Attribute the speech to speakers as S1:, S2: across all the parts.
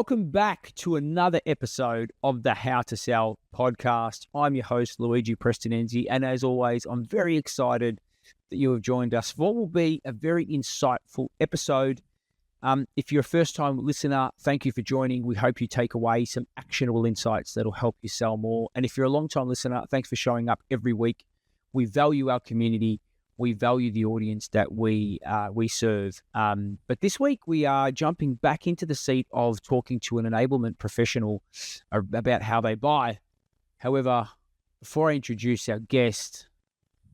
S1: Welcome back to another episode of the How to Sell podcast. I'm your host, Luigi Prestinenzi, and as always, I'm very excited that you have joined us for what will be a very insightful episode. If you're a first-time listener, thank you for joining. We hope you take away some actionable insights that'll help you sell more. And if you're a long-time listener, thanks for showing up every week. We value our community. We value the audience that we serve. But this week, we are jumping back into the seat of talking to an enablement professional about how they buy. However, before I introduce our guest,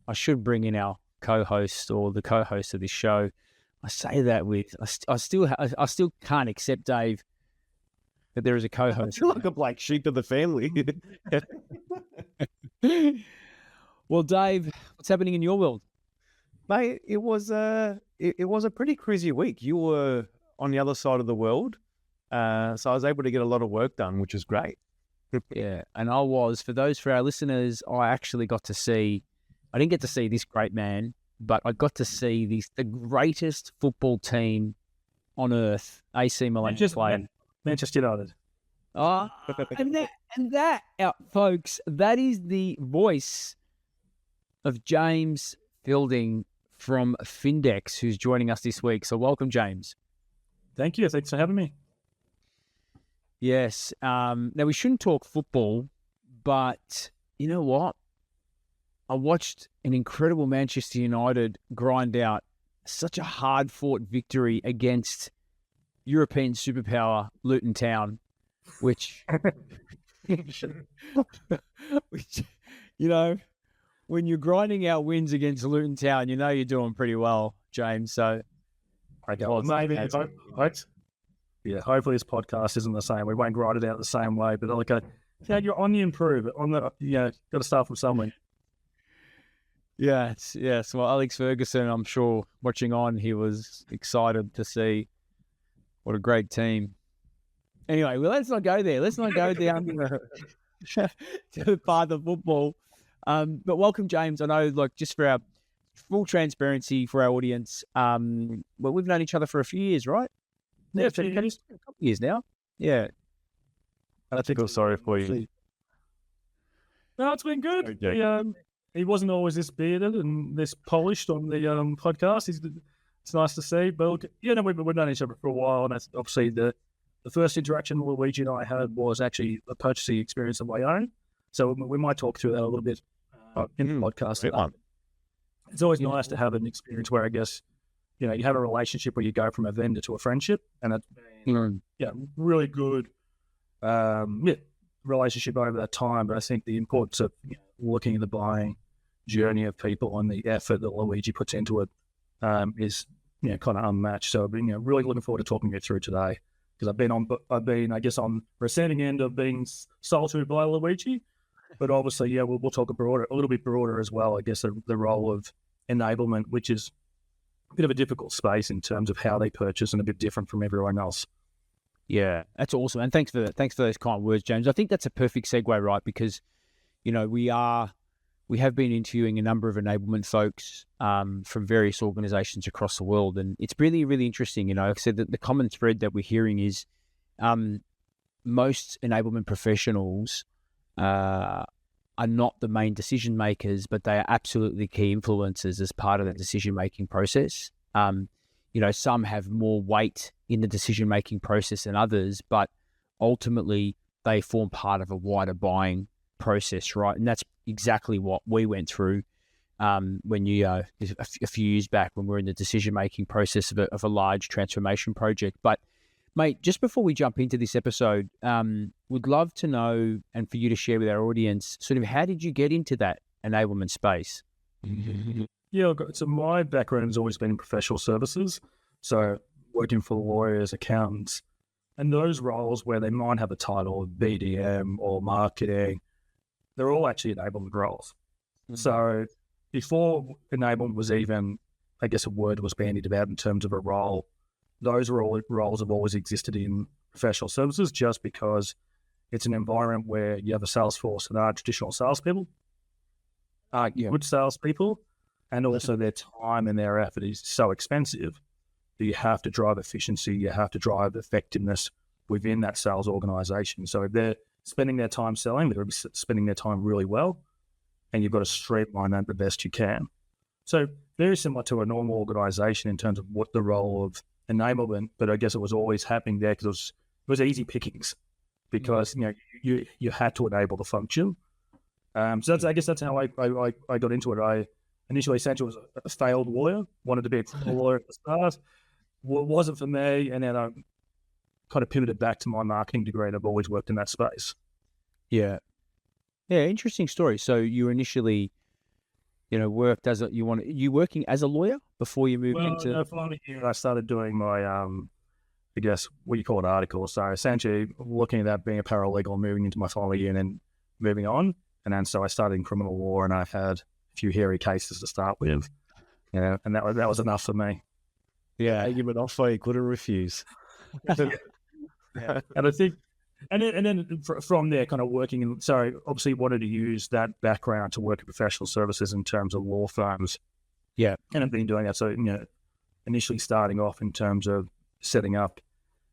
S1: I should bring in our co-host or the co-host of this show. I say that I still can't accept, Dave, that there is a co-host.
S2: I feel like a black sheep of the family.
S1: Well, Dave, what's happening in your world?
S2: Mate, it was a pretty crazy week. You were on the other side of the world, so I was able to get a lot of work done, which is great.
S1: Yeah, and for our listeners, I didn't get to see this great man, but I got to see the greatest football team on earth, AC Milan playing.
S3: Manchester United.
S1: Oh, and that, folks, that is the voice of James Fielding from Findex, who's joining us this week. So welcome, James.
S3: Thank you. Thanks for having me.
S1: Yes. Now, we shouldn't talk football, but you know what? I watched an incredible Manchester United grind out such a hard-fought victory against European superpower Luton Town, which when you're grinding out wins against Luton Town, you're doing pretty well, James. So,
S3: hopefully this podcast isn't the same. We won't grind it out the same way, but you're on the improve. Got to start from somewhere.
S1: Yes. Well, Alex Ferguson, I'm sure watching on, he was excited to see what a great team. Anyway, well, let's not go there. Let's not go down to the path of football. But welcome, James. I know, just for our full transparency for our audience, we've known each other for a few years, right?
S3: Yeah,
S1: a couple years now. Yeah.
S2: I feel sorry for you.
S3: No, it's been good.
S2: Okay.
S3: He wasn't always this bearded and this polished on the podcast. It's nice to see. But we've known each other for a while, and that's obviously the first interaction Luigi and I had was actually a purchasing experience of my own. So we might talk through that a little bit in the podcast. It's always nice to have an experience where I guess, you have a relationship where you go from a vendor to a friendship, and it's been, really good, relationship over that time. But I think the importance of looking at the buying journey of people and the effort that Luigi puts into it is, kind of unmatched. So I've been, really looking forward to talking you through today, because I've been on the receiving end of being sold to by Luigi. But obviously, we'll talk a little bit broader as well. I guess the role of enablement, which is a bit of a difficult space in terms of how they purchase and a bit different from everyone else.
S1: Yeah, that's awesome. And thanks for those kind words, James. I think that's a perfect segue, right? Because, we have been interviewing a number of enablement folks from various organizations across the world. And it's really, really interesting. Like I said, the common thread that we're hearing is most enablement professionals are not the main decision makers, but they are absolutely key influencers as part of the decision-making process. Some have more weight in the decision-making process than others, but ultimately they form part of a wider buying process, right? And that's exactly what we went through when a few years back when we were in the decision-making process of a large transformation project. But mate, just before we jump into this episode, would love to know, and for you to share with our audience, sort of how did you get into that enablement space?
S3: Yeah, so my background has always been in professional services, so working for lawyers, accountants, and those roles where they might have a title of BDM or marketing, they're all actually enablement roles. Mm-hmm. So before enablement was even, I guess, a word was bandied about in terms of a role, those roles have always existed in professional services just because it's an environment where you have a sales force and are traditional salespeople, good salespeople, and also their time and their effort is so expensive that you have to drive efficiency, you have to drive effectiveness within that sales organization. So if they're spending their time selling, they're spending their time really well, and you've got to streamline that the best you can. So very similar to a normal organization in terms of what the role of enablement, but I guess it was always happening there because it was easy pickings because you had to enable the function. So I guess that's how I got into it. I initially essentially was a failed lawyer, wanted to be a lawyer at the start. Wasn't for me, and then I kind of pivoted back to my marketing degree, and I've always worked in that space.
S1: Yeah. Interesting story. So you initially, worked as you working as a lawyer before you moved into?
S3: No, finally here I started doing my, I guess what you call it, articles. So essentially looking at that, being a paralegal, moving into my final year and then moving on. And then so I started in criminal law, and I had a few hairy cases to start with, and that was enough for me.
S2: Yeah, you give an offer you couldn't refuse.
S3: Yeah. And I think, and then from there, kind of working in. So obviously, wanted to use that background to work in professional services in terms of law firms.
S1: Yeah,
S3: and I've been doing that. So initially starting off in terms of setting up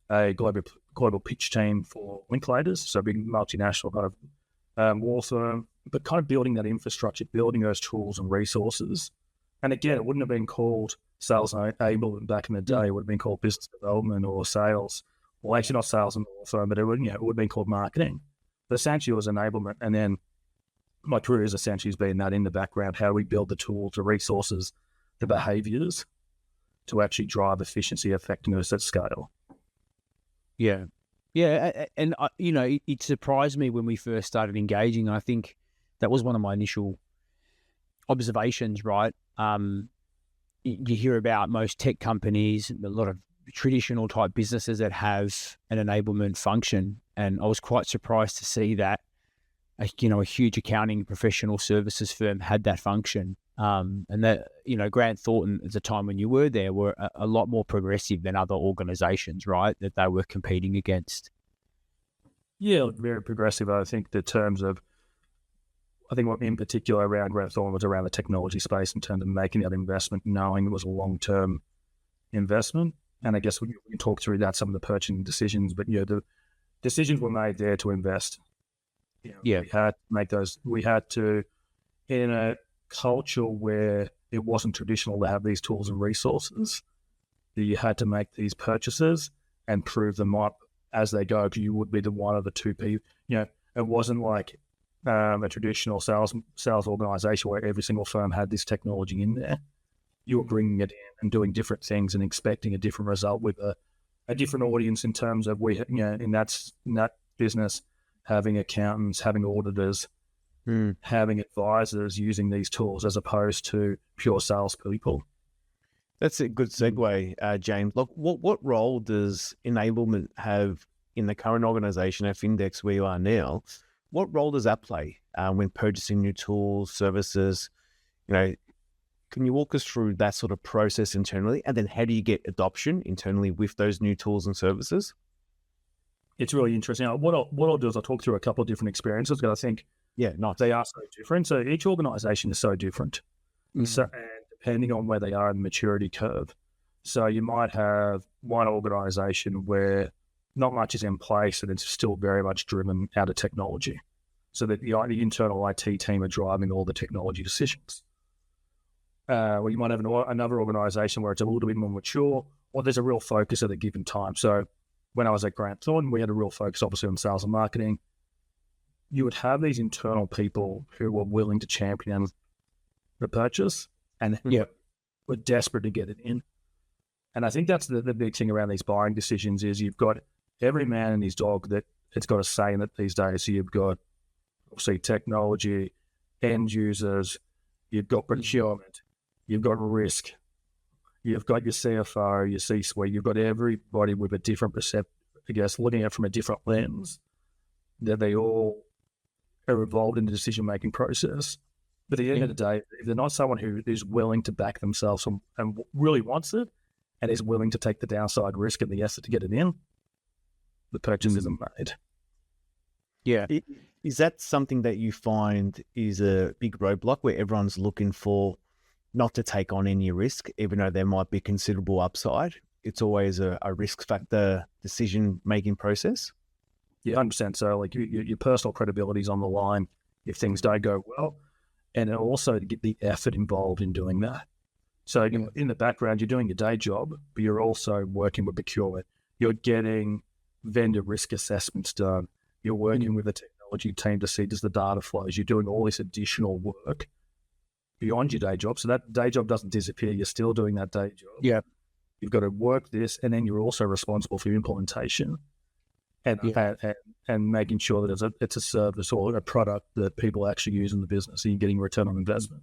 S3: a global pitch team for Linklaters, so big multinational kind of law firm, but kind of building that infrastructure, building those tools and resources. And again, it wouldn't have been called sales enablement back in the day. It would have been called business development or sales. Well, actually not sales in the law firm, but it would have been called marketing. But essentially it was enablement. And then my career has essentially been that in the background, how do we build the tools, the resources, the behaviors to actually drive efficiency, effectiveness at scale.
S1: Yeah. And it surprised me when we first started engaging. I think that was one of my initial observations, right? You hear about most tech companies, a lot of traditional type businesses that have an enablement function. And I was quite surprised to see that, a huge accounting professional services firm had that function. And that, Grant Thornton at the time when you were there were a lot more progressive than other organizations, right? That they were competing against.
S3: Yeah, very progressive. I think the terms of, what in particular around Grant Thornton was around the technology space in terms of making that investment, knowing it was a long-term investment. And I guess we can talk through that, some of the purchasing decisions, but the decisions were made there to invest. We had to make those. We had to, in a culture where it wasn't traditional to have these tools and resources, that you had to make these purchases and prove them up as they go, because you would be the one of the two people. It wasn't like a traditional sales organization where every single firm had this technology in there. You were bringing it in and doing different things and expecting a different result with a different audience in terms of in that business, having accountants, having auditors, having advisors using these tools as opposed to pure salespeople.
S2: That's a good segue, James. Look, what role does enablement have in the current organization at Findex where you are now? What role does that play when purchasing new tools, services? Can you walk us through that sort of process internally? And then how do you get adoption internally with those new tools and services?
S3: It's really interesting. What I'll do is I'll talk through a couple of different experiences, because I think they are so different. So each organization is so different. So, and depending on where they are in the maturity curve. So you might have one organization where not much is in place and it's still very much driven out of technology. So that the internal IT team are driving all the technology decisions. Or you might have another organization where it's a little bit more mature, or there's a real focus at a given time. So when I was at Grant Thornton, we had a real focus obviously on sales and marketing. You would have these internal people who were willing to champion the purchase and were desperate to get it in. And I think that's the big thing around these buying decisions is you've got every man and his dog that it's got a say in it these days. So you've got obviously technology, end users, you've got procurement, you've got risk, you've got your CFO, your C-suite, you've got everybody with a different perception, I guess, looking at it from a different lens, that they all are involved in the decision-making process. But at the end of the day, if they're not someone who is willing to back themselves and really wants it and is willing to take the downside risk and the effort to get it in, the purchase isn't made.
S2: Yeah. Is that something that you find is a big roadblock where everyone's looking for not to take on any risk, even though there might be considerable upside? it's always a risk factor decision-making process?
S3: Yeah, 100%. So like your personal credibility is on the line if things don't go well, and also to get the effort involved in doing that. So in the background, you're doing your day job, but you're also working with procurement. You're getting vendor risk assessments done. You're working with the technology team to see does the data flows. You're doing all this additional work beyond your day job. So that day job doesn't disappear. You're still doing that day job.
S1: Yeah.
S3: You've got to work this, and then you're also responsible for implementation and making sure that it's a service or a product that people actually use in the business. So you're getting return on investment.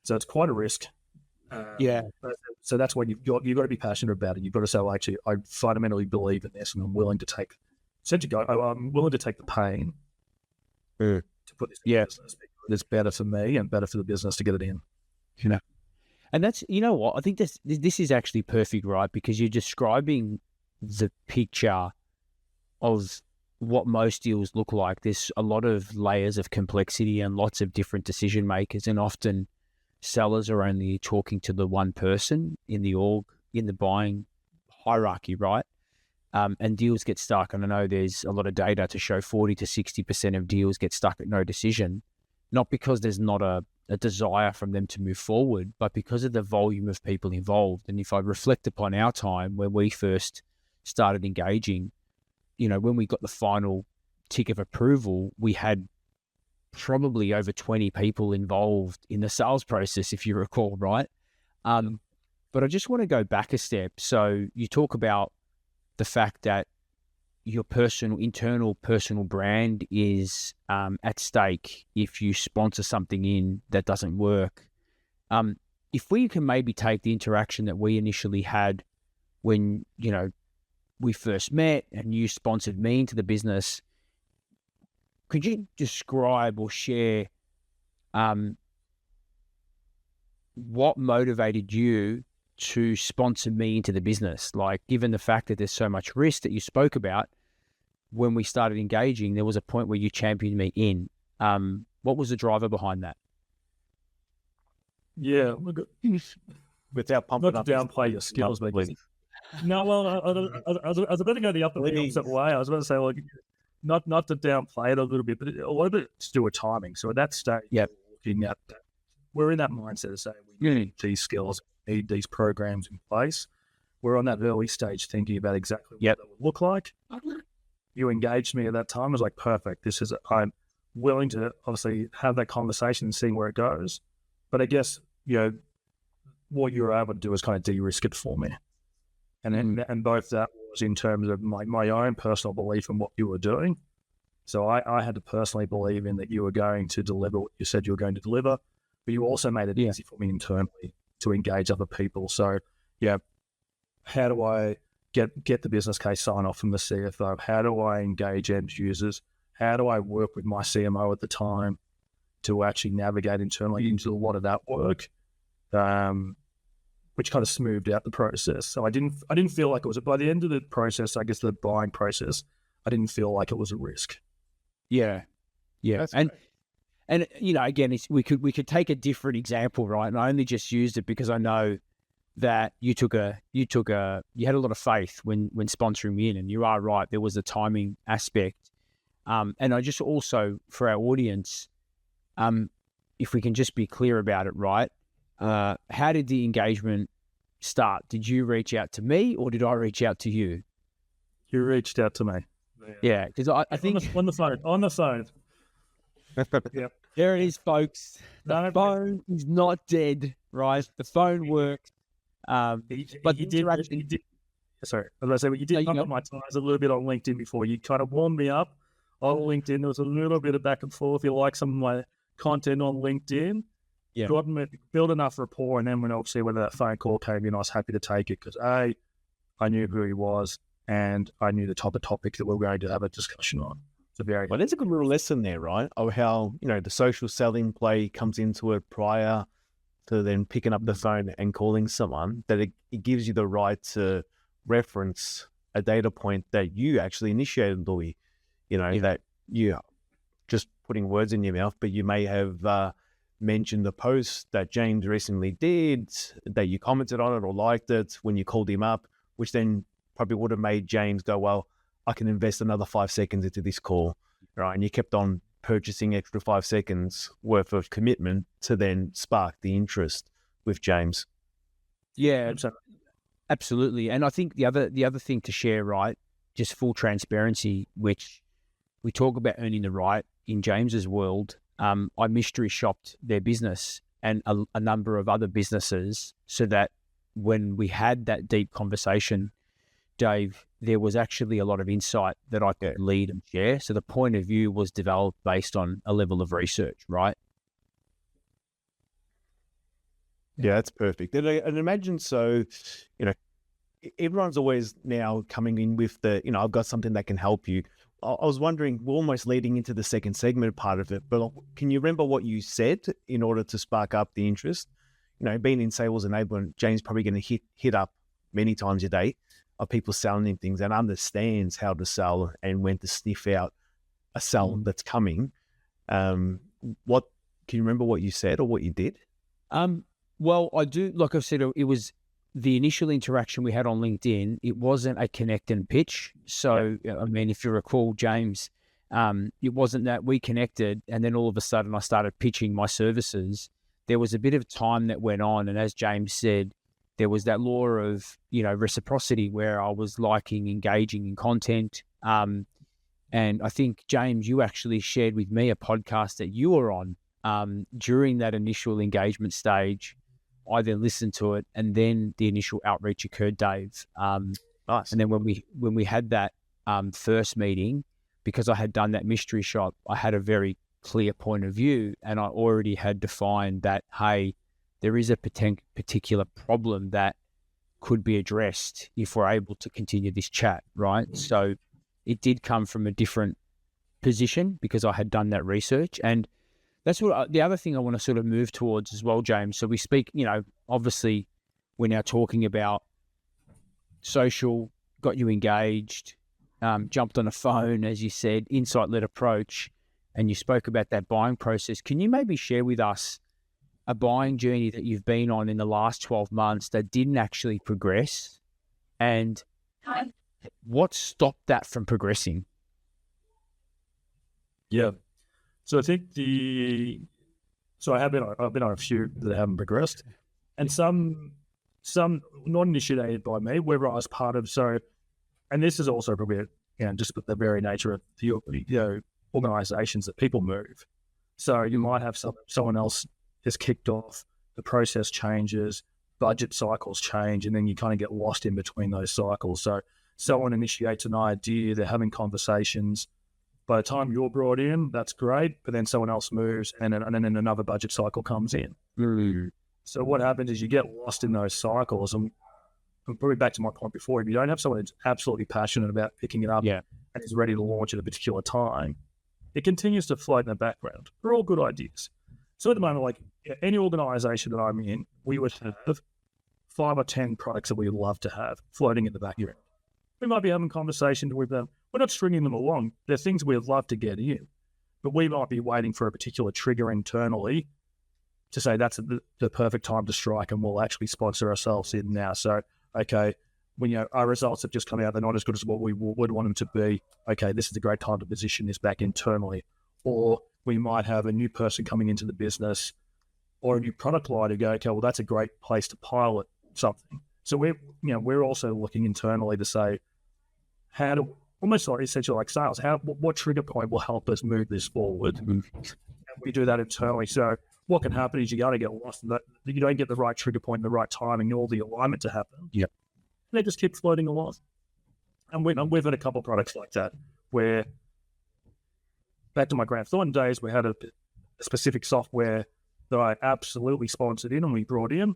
S3: So it's quite a risk. So that's why you've got to be passionate about it. You've got to say, well, actually, I fundamentally believe in this, and I'm willing to take. I'm willing to take the pain to put this in the business because it's better for me and better for the business to get it in.
S1: And that's, you know what, I think this is actually perfect, right? Because you're describing the picture of what most deals look like. There's a lot of layers of complexity and lots of different decision makers, and often sellers are only talking to the one person in the org, in the buying hierarchy, right? And deals get stuck. And I know there's a lot of data to show 40 to 60% of deals get stuck at no decision, not because there's not a desire from them to move forward, but because of the volume of people involved. And if I reflect upon our time when we first started engaging, when we got the final tick of approval, we had probably over 20 people involved in the sales process, if you recall, right? But I just want to go back a step. So you talk about the fact that your internal personal brand is at stake if you sponsor something in that doesn't work. If we can maybe take the interaction that we initially had when, we first met and you sponsored me into the business, could you describe or share what motivated you to sponsor me into the business? Like, given the fact that there's so much risk that you spoke about, when we started engaging, there was a point where you championed me in. What was the driver behind that?
S3: Yeah,
S2: Without pumping
S3: not to downplay your skills, but no, well, I was about to go the opposite way. I was about to say, like, not to downplay it a little bit, but a lot of it to do with timing. So at that stage, we're in that mindset of saying we need these skills, need these programs in place. We're on that early stage thinking about exactly what that would look like. You engaged me at that time. I was like, perfect. I'm willing to obviously have that conversation and see where it goes. But I guess, what you were able to do is kind of de-risk it for me. And both that was in terms of my own personal belief in what you were doing. So I had to personally believe in that you were going to deliver what you said you were going to deliver, but you also made it easy for me internally to engage other people. So, how do I get the business case sign off from the CFO? How do I engage end users? How do I work with my CMO at the time to actually navigate internally into a lot of that work? Which kind of smoothed out the process. So I didn't feel like it was, by the end of the process, I guess the buying process, I didn't feel like it was a risk.
S1: Yeah.
S2: That's
S1: and
S2: great.
S1: and again, we could take a different example, right? And I only just used it because I know that you had a lot of faith when sponsoring me in, and you are right, there was a timing aspect. And I just also, for our audience, if we can just be clear about it, right? How did the engagement start? Did you reach out to me or did I reach out to you?
S3: You reached out to me.
S1: Yeah, because I think
S3: on the phone. Yep.
S1: There it is, folks. The phone is not dead, right? The phone works. But
S3: you did. Sorry, I was going to say, you did knock my tires a little bit on LinkedIn before. You kind of warmed me up on LinkedIn. There was a little bit of back and forth. You like some of my content on LinkedIn.
S1: Yeah.
S3: Build enough rapport, and then when obviously when that phone call came in, I was happy to take it because I knew who he was and I knew the type of topic that we were going to have a discussion on.
S2: Well, there's a good little lesson there, right? Of how, the social selling play comes into it prior to then picking up the phone and calling someone, that it gives you the right to reference a data point that you actually initiated, Louis. That you just putting words in your mouth, but you may have mentioned the post that James recently did, that you commented on it or liked it when you called him up, which then probably would have made James go, well, I can invest another 5 seconds into this call, right? And you kept on purchasing extra 5 seconds worth of commitment to then spark the interest with James.
S1: Yeah, absolutely. And I think the other thing to share, right, just full transparency, which we talk about earning the right in James's world. I mystery shopped their business and a number of other businesses so that when we had that deep conversation, Dave, there was actually a lot of insight that I could lead and share. So the point of view was developed based on a level of research, right?
S2: Yeah, that's perfect. And imagine, so, everyone's always now coming in with the, I've got something that can help you. I was wondering, we're almost leading into the second segment part of it, but can you remember what you said in order to spark up the interest? Being in sales enablement, James probably going to hit up many times a day of people selling him things and understands how to sell and when to sniff out a sell that's coming. What can you remember what you said or what you did?
S1: Well, I do. Like I said, it was the initial interaction we had on LinkedIn. It wasn't a connect and pitch. So, I mean, if you recall, James, it wasn't that we connected and then all of a sudden I started pitching my services. There was a bit of time that went on. And as James said, there was that law of, reciprocity where I was liking, engaging in content. And I think, James, you actually shared with me a podcast that you were on during that initial engagement stage. I then listened to it, and then the initial outreach occurred, Dave.
S2: Nice.
S1: And then when we had that first meeting, because I had done that mystery shop, I had a very clear point of view, and I already had defined that, hey, there is a particular problem that could be addressed if we're able to continue this chat, right? So it did come from a different position because I had done that research. And that's what the other thing I want to sort of move towards as well, James. So we speak, obviously we're now talking about social, got you engaged, jumped on a phone, as you said, insight-led approach, and you spoke about that buying process. Can you maybe share with us a buying journey that you've been on in the last 12 months that didn't actually progress, and what stopped that from progressing?
S3: Yeah. So I think I've been on a few that haven't progressed, and some not initiated by me, whether I was part of. So, and this is also probably just the very nature of the organizations that people move. So you might have someone else has kicked off, the process changes, budget cycles change, and then you kind of get lost in between those cycles. So someone initiates an idea, they're having conversations. By the time you're brought in, that's great, but then someone else moves, and then another budget cycle comes in.
S1: Mm.
S3: So what happens is you get lost in those cycles. And probably back to my point before, if you don't have someone who's absolutely passionate about picking it up and is ready to launch at a particular time, it continues to float in the background. They're all good ideas. So at the moment, like any organization that I'm in, we would have 5 or 10 products that we'd love to have floating in the background. We might be having conversations with them. We're not stringing them along. They're things we'd love to get in, but we might be waiting for a particular trigger internally to say that's the perfect time to strike, and we'll actually sponsor ourselves in now. So, okay, when our results have just come out, they're not as good as what we would want them to be. Okay, this is a great time to position this back internally. Or we might have a new person coming into the business or a new product line to go, okay, well, that's a great place to pilot something. So we're also looking internally to say, how to almost like essentially like sales, what trigger point will help us move this forward? And we do that internally. So what can happen is you got to get lost in that. You don't get the right trigger point in the right timing, all the alignment to happen.
S1: Yep.
S3: And they just keep floating along. And we've had a couple of products like that where, back to my Grant Thornton days, we had a specific software that I absolutely sponsored in and we brought in.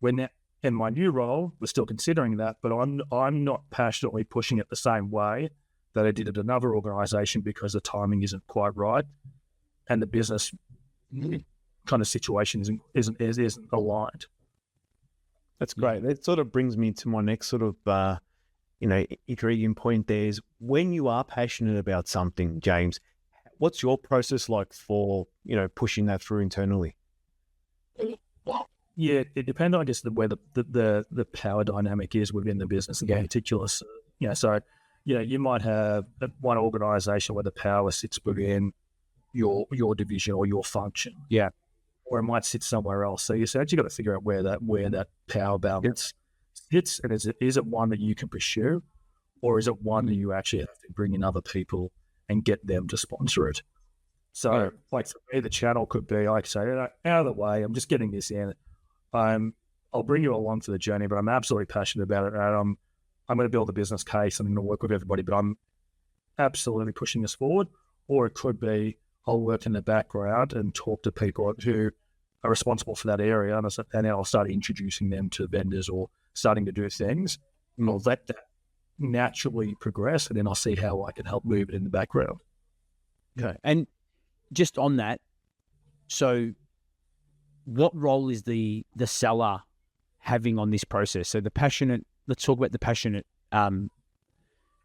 S3: When in my new role, we're still considering that, but I'm not passionately pushing it the same way that I did at another organization because the timing isn't quite right and the business kind of situation isn't aligned.
S2: That's great. That sort of brings me to my next sort of intriguing point there is when you are passionate about something, James, what's your process like for, pushing that through internally?
S3: Yeah, it depends, I guess, where the power dynamic is within the business in particular. So, you might have one organisation where the power sits within your division or your function.
S1: Yeah.
S3: Or it might sit somewhere else. So you actually got to figure out where that power balance sits, and is it one that you can pursue, or is it one that you actually have to bring in other people and get them to sponsor it? So, like for me, the channel could be, like, say, out of the way, I'm just getting this in. I'll bring you along for the journey, but I'm absolutely passionate about it. And I'm going to build a business case. I'm going to work with everybody, but I'm absolutely pushing this forward. Or it could be I'll work in the background and talk to people who are responsible for that area, and then I'll start introducing them to vendors or starting to do things. And I'll let that naturally progress, and then I'll see how I can help move it in the background.
S1: Okay. And just on that, so what role is the seller having on this process? So let's talk about the passionate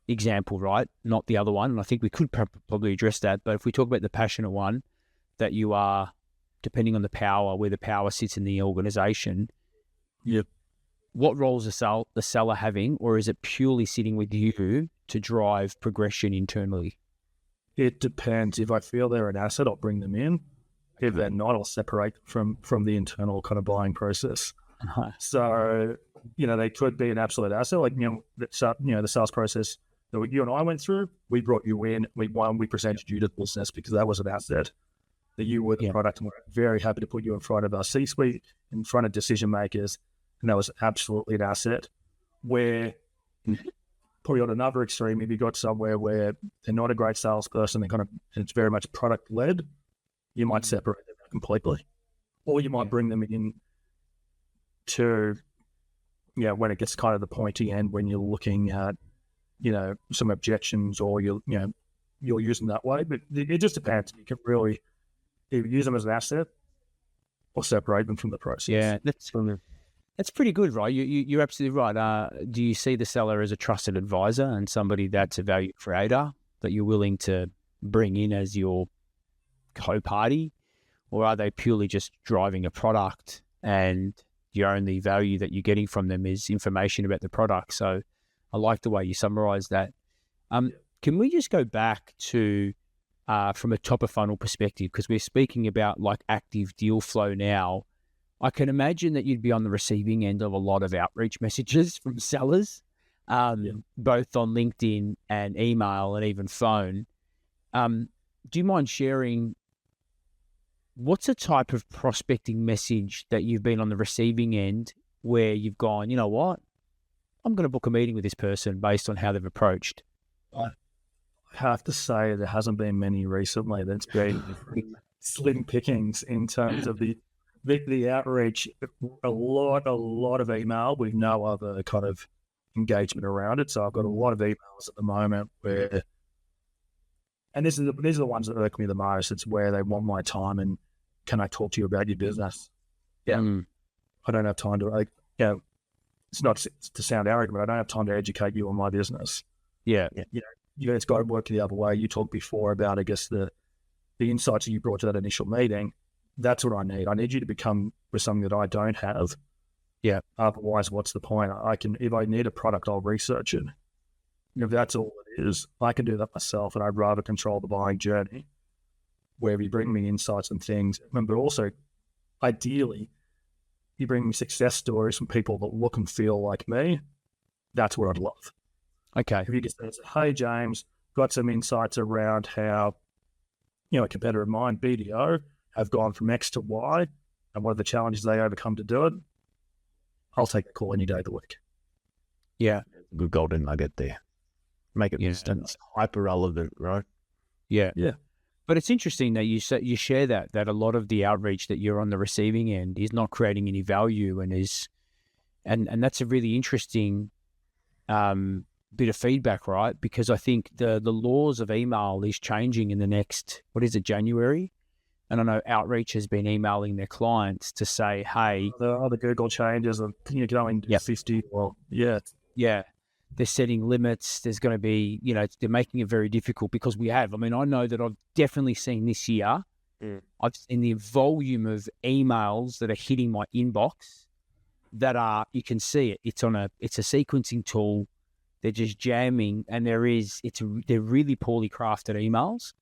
S1: example, right? Not the other one. And I think we could probably address that. But if we talk about the passionate one, that you are, depending on the power, where the power sits in the organization, what role is the seller having, or is it purely sitting with you to drive progression internally?
S3: It depends. If I feel they're an asset, I'll bring them in. If they're not, I'll separate from the internal kind of buying process. So, they could be an absolute asset. Like, the sales process that you and I went through, we brought you in, we presented you to the business because that was an asset, that you were the product, and we're very happy to put you in front of our C-suite, in front of decision makers, and that was absolutely an asset. Where probably on another extreme, if you got somewhere where they're not a great salesperson, it's very much product led, you might separate them out completely, or you might bring them in to, when it gets kind of the pointy end, when you're looking at, some objections, or you'll use them that way. But it just depends. You can really either use them as an asset or separate them from the process.
S1: Yeah, that's pretty good, right? You're absolutely right. Do you see the seller as a trusted advisor and somebody that's a value creator that you're willing to bring in as your co-party, or are they purely just driving a product and the only value that you're getting from them is information about the product? So I like the way you summarize that. Can we just go back to from a top of funnel perspective, because we're speaking about like active deal flow now. I can imagine that you'd be on the receiving end of a lot of outreach messages from sellers, both on LinkedIn and email and even phone. Do you mind sharing what's a type of prospecting message that you've been on the receiving end where you've gone, you know what, I'm going to book a meeting with this person based on how they've approached?
S3: I have to say there hasn't been many recently. That's been slim pickings in terms of the outreach. A lot of email with no other kind of engagement around it. So I've got a lot of emails at the moment where, and these are the ones that irk me the most. It's where they want my time and, can I talk to you about your business? Yeah. I don't have time to, it's not to sound arrogant, but I don't have time to educate you on my business.
S1: Yeah.
S3: You guys got to work the other way. You talked before about, I guess, the insights that you brought to that initial meeting. That's what I need. I need you to become with something that I don't have.
S1: Yeah.
S3: Otherwise, what's the point? If I need a product, I'll research it. If that's all it is, I can do that myself, and I'd rather control the buying journey, where you bring me insights and things. But also, ideally, you bring me success stories from people that look and feel like me. That's what I'd love.
S1: Okay.
S3: If you just say, hey, James, got some insights around how, a competitor of mine, BDO, have gone from X to Y, and what are the challenges they overcome to do it, I'll take the call any day of the week.
S1: Yeah.
S2: Good golden nugget there. Make it hyper relevant, right?
S1: Yeah.
S3: Yeah.
S1: But it's interesting that you share that a lot of the outreach that you're on the receiving end is not creating any value, and that's a really interesting bit of feedback, right? Because I think the laws of email is changing in the next, January? And I know Outreach has been emailing their clients to say, hey,
S3: the Google changes and going to 50. Well, yeah.
S1: They're setting limits. There's going to be, they're making it very difficult because I know that I've definitely seen this year I've seen the volume of emails that are hitting my inbox that are, you can see it. It's a sequencing tool. They're just jamming, and they're really poorly crafted emails.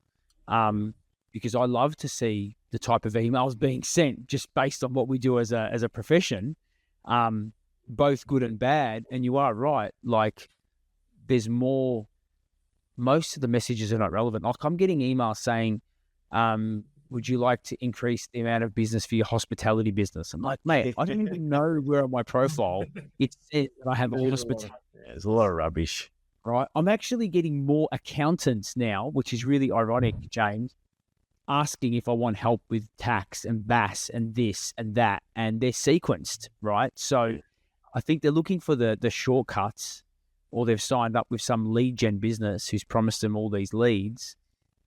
S1: Because I love to see the type of emails being sent just based on what we do as a profession, both good and bad. And you are right. Like, there's more, most of the messages are not relevant. Like, I'm getting emails saying, would you like to increase the amount of business for your hospitality business? I'm like, mate, I don't even know where on my profile it says that I have a hospitality.
S2: There's a lot of rubbish.
S1: Right. I'm actually getting more accountants now, which is really ironic, James, asking if I want help with tax and VAS and this and that, and they're sequenced, right? So I think they're looking for the shortcuts, or they've signed up with some lead gen business who's promised them all these leads,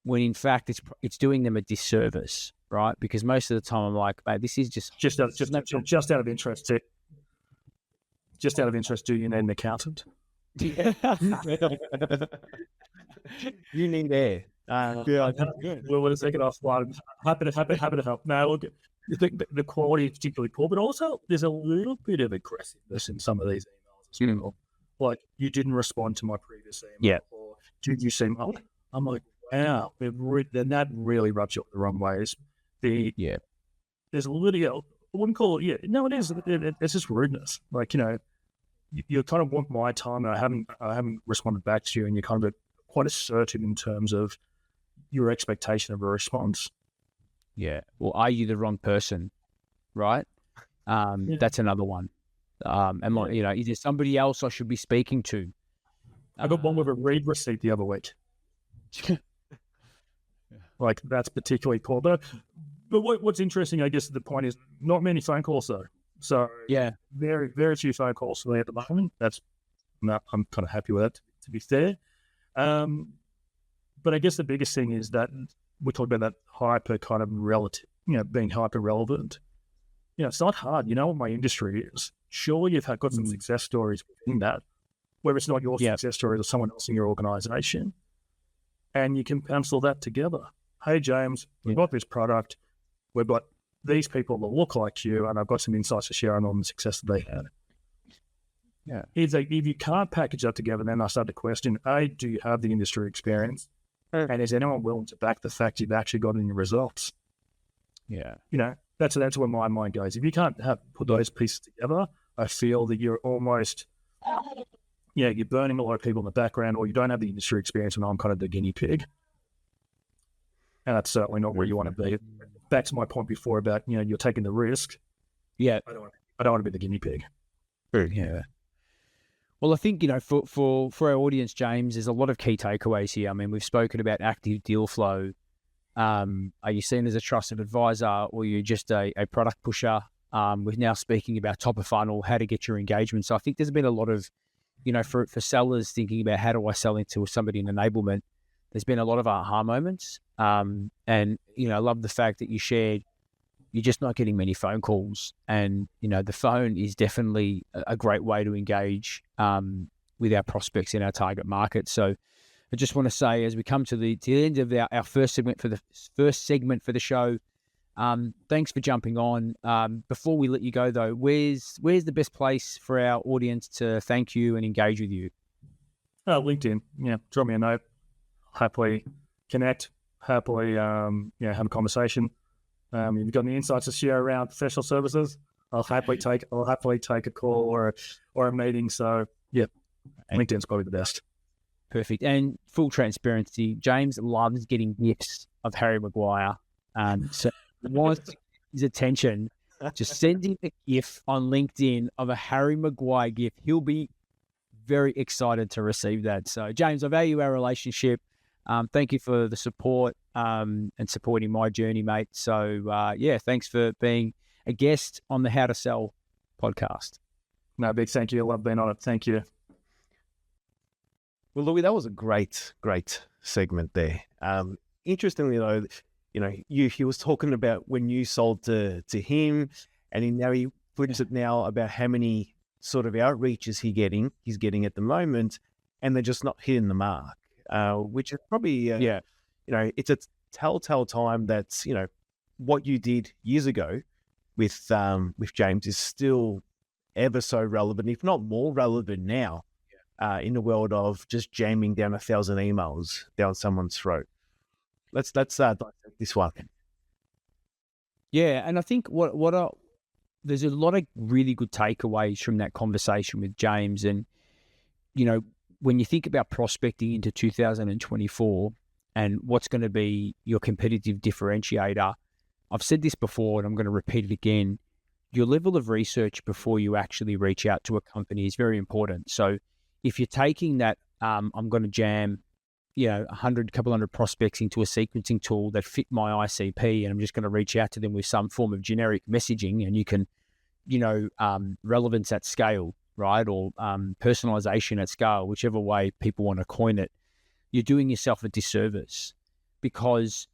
S1: when in fact it's doing them a disservice, right? Because most of the time I'm like, mate, this is just
S3: out of interest. Just out of interest, do you need an accountant?
S2: You need air.
S3: Yeah, well, we'll take it offline. Happy to help. Now, look, the quality is particularly poor, but also there's a little bit of aggressiveness in some of these emails as well. Like, you didn't respond to my previous email, or did you seem? I'm like, wow, then that really rubs you up the wrong ways. There's a little, I wouldn't call it. Yeah, no, it is. It's just rudeness. Like, you kind of want my time, and I haven't responded back to you, and you're kind of quite assertive in terms of your expectation of a response.
S1: Yeah. Well, are you the wrong person? Right. That's another one. Is there somebody else I should be speaking to?
S3: I got one with a read receipt the other week. Like, that's particularly poor. But what's interesting, I guess, the point is not many phone calls though. So very, very few phone calls for me at the moment. I'm kind of happy with that, to be fair. But I guess the biggest thing is that we talk about that hyper kind of relative, being hyper relevant. It's not hard. You know what my industry is. Sure, you've got some success stories within that, where it's not your success story or someone else in your organization. And you can pencil that together. Hey, James, we've got this product. We've got these people that look like you, and I've got some insights to share on the success that they had.
S1: Yeah.
S3: If you can't package that together, then I start to question, A, do you have the industry experience? And is anyone willing to back the fact you've actually got any results?
S1: Yeah.
S3: That's where my mind goes. If you can't put those pieces together, I feel that you're almost, you're burning a lot of people in the background, or you don't have the industry experience, and I'm kind of the guinea pig. And that's certainly not where you want to be. Back to my point before about, you're taking the risk.
S1: Yeah.
S3: I don't want to be the guinea pig.
S1: Yeah. Well, I think, for our audience, James, there's a lot of key takeaways here. I mean, we've spoken about active deal flow. Are you seen as a trusted advisor, or you're just a product pusher? We're now speaking about top of funnel, how to get your engagement. So I think there's been a lot of, for sellers thinking about how do I sell into somebody in enablement, there's been a lot of aha moments. And, I love the fact that you shared, you're just not getting many phone calls. And, the phone is definitely a great way to engage with our prospects in our target market. So I just want to say, as we come to the end of our first segment for the show, thanks for jumping on. Before we let you go, though, where's the best place for our audience to thank you and engage with you?
S3: LinkedIn. Drop me a note. Happily connect. Happily, have a conversation. If you've got any insights to share around professional services, I'll happily take a call or a meeting. So LinkedIn's probably the best.
S1: Perfect. And full transparency, James loves getting gifts of Harry Maguire. So if he wants his attention, just send him a GIF on LinkedIn of a Harry Maguire gift. He'll be very excited to receive that. So, James, I value our relationship. Thank you for the support and supporting my journey, mate. So, thanks for being a guest on the How to Sell podcast.
S3: No, big thank you. I love being on it. Thank you.
S2: Well, Louis, that was a great segment there. Interestingly, though, he was talking about when you sold to him, and now he puts it now about how many sort of outreaches he's getting at the moment, and they're just not hitting the mark, which is probably, it's a telltale time that's, what you did years ago with James is still ever so relevant, if not more relevant now, in the world of just jamming down 1,000 emails down someone's throat. Let's dissect this one.
S1: Yeah, and I think there's a lot of really good takeaways from that conversation with James. And, when you think about prospecting into 2024 and what's going to be your competitive differentiator, I've said this before and I'm going to repeat it again. Your level of research before you actually reach out to a company is very important. So if you're taking that, I'm going to jam, a couple hundred prospects into a sequencing tool that fit my ICP, and I'm just going to reach out to them with some form of generic messaging, and you can, relevance at scale, right? Or personalization at scale, whichever way people want to coin it, you're doing yourself a disservice because,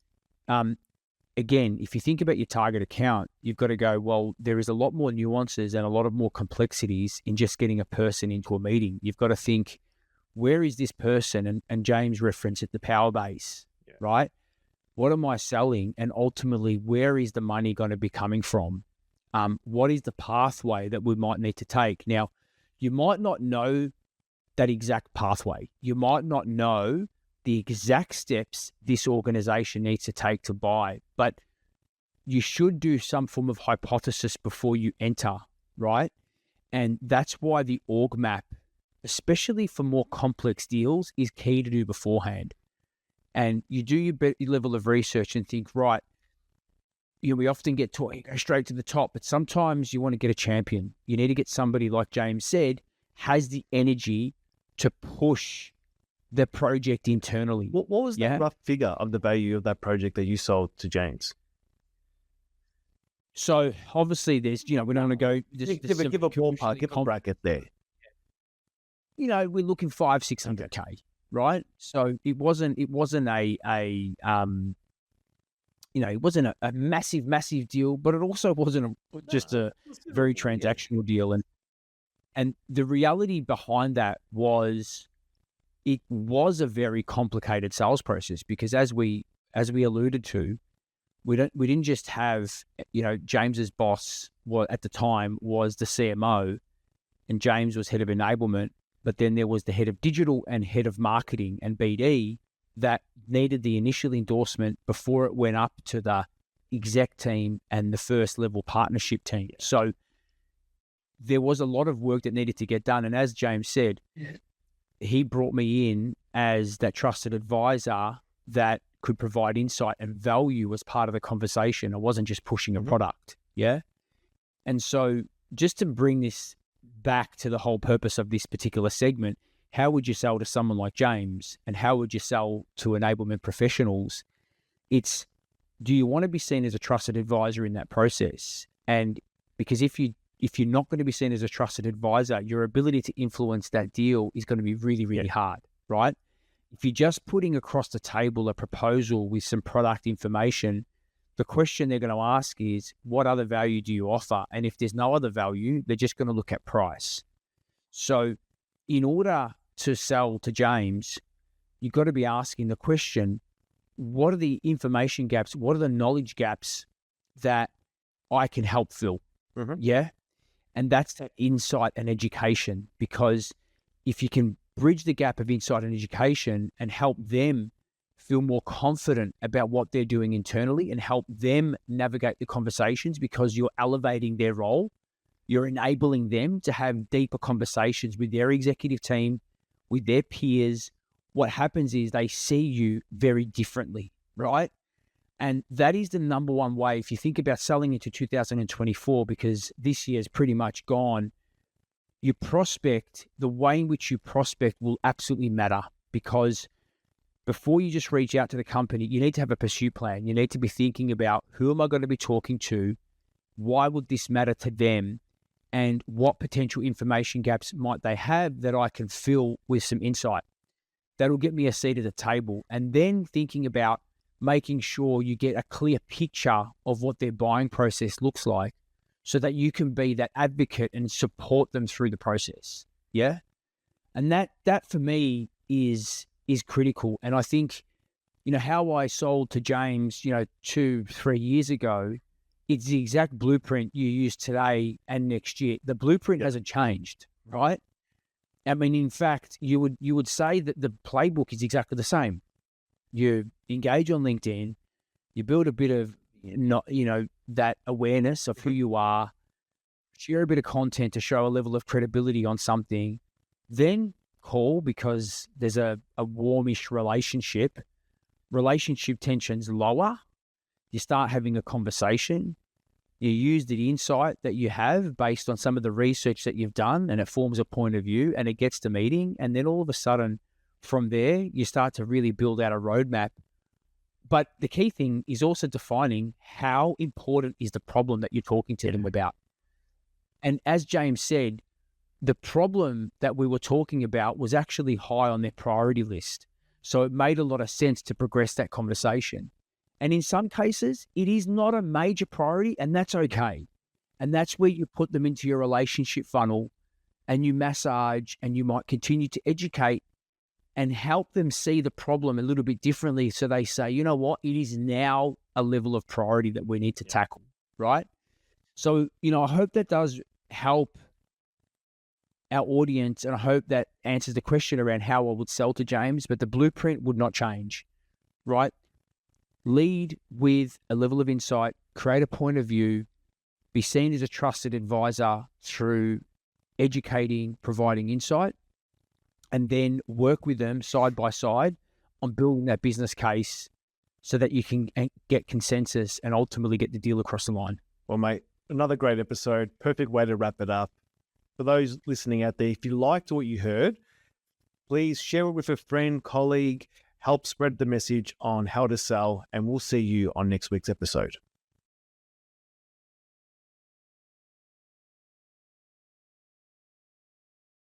S1: again, if you think about your target account, you've got to go, well, there is a lot more nuances and a lot of more complexities in just getting a person into a meeting. You've got to think, where is this person? And James referenced it, the power base, right? What am I selling? And ultimately, where is the money going to be coming from? What is the pathway that we might need to take? Now, you might not know that exact pathway. You might not know the exact steps this organization needs to take to buy, but you should do some form of hypothesis before you enter, right? And that's why the org map, especially for more complex deals, is key to do beforehand. And you do your level of research and think, right, we often get taught, you go straight to the top, but sometimes you want to get a champion. You need to get somebody, like James said, has the energy to push the project internally.
S2: What was the rough figure of the value of that project that you sold to James?
S1: So obviously there's, we don't want to go.
S2: Give a ballpark, give a bracket there.
S1: We're looking 500-600K, right? So it wasn't it wasn't a massive deal, but it also wasn't just a very transactional deal. And the reality behind that was, it was a very complicated sales process because as we alluded to, we didn't just have, James's boss at the time was the CMO, and James was head of enablement, but then there was the head of digital and head of marketing and BD that needed the initial endorsement before it went up to the exec team and the first level partnership team. So there was a lot of work that needed to get done. And as James said, he brought me in as that trusted advisor that could provide insight and value as part of the conversation. I wasn't just pushing a product. Yeah. And so just to bring this back to the whole purpose of this particular segment, how would you sell to someone like James and how would you sell to enablement professionals? It's, do you want to be seen as a trusted advisor in that process? And because if you're not going to be seen as a trusted advisor, your ability to influence that deal is going to be really, really hard, right? If you're just putting across the table a proposal with some product information, the question they're going to ask is, what other value do you offer? And if there's no other value, they're just going to look at price. So in order to sell to James, you've got to be asking the question, what are the information gaps? What are the knowledge gaps that I can help fill? Mm-hmm. Yeah. And that's that insight and education, because if you can bridge the gap of insight and education and help them feel more confident about what they're doing internally and help them navigate the conversations, because you're elevating their role, you're enabling them to have deeper conversations with their executive team, with their peers. What happens is they see you very differently, right? And that is the number one way, if you think about selling into 2024, because this year is pretty much gone, you prospect, the way in which you prospect will absolutely matter, because before you just reach out to the company, you need to have a pursuit plan. You need to be thinking about, who am I going to be talking to? Why would this matter to them? And what potential information gaps might they have that I can fill with some insight? That'll get me a seat at the table. And then thinking about making sure you get a clear picture of what their buying process looks like, so that you can be that advocate and support them through the process. Yeah. And that for me is critical. And I think how I sold to James, 2-3 years ago, it's the exact blueprint you use today and next year. The blueprint hasn't changed, right? I mean, in fact, you would say that the playbook is exactly the same. You engage on LinkedIn, you build a bit of, that awareness of who you are, share a bit of content to show a level of credibility on something, then call because there's a warmish relationship tensions lower. You start having a conversation. You use the insight that you have based on some of the research that you've done, and it forms a point of view, and it gets to meeting. And then all of a sudden, from there, you start to really build out a roadmap. But the key thing is also defining how important is the problem that you're talking to them about. And as James said, the problem that we were talking about was actually high on their priority list. So it made a lot of sense to progress that conversation. And in some cases, it is not a major priority, and that's okay. And that's where you put them into your relationship funnel and you massage, and you might continue to educate and help them see the problem a little bit differently. So they say, you know what, it is now a level of priority that we need to tackle, right? So, I hope that does help our audience, and I hope that answers the question around how I would sell to James, but the blueprint would not change, right? Lead with a level of insight, create a point of view, be seen as a trusted advisor through educating, providing insight, and then work with them side by side on building that business case so that you can get consensus and ultimately get the deal across the line.
S2: Well, mate, another great episode. Perfect way to wrap it up. For those listening out there, if you liked what you heard, please share it with a friend, colleague, help spread the message on how to sell, and we'll see you on next week's episode.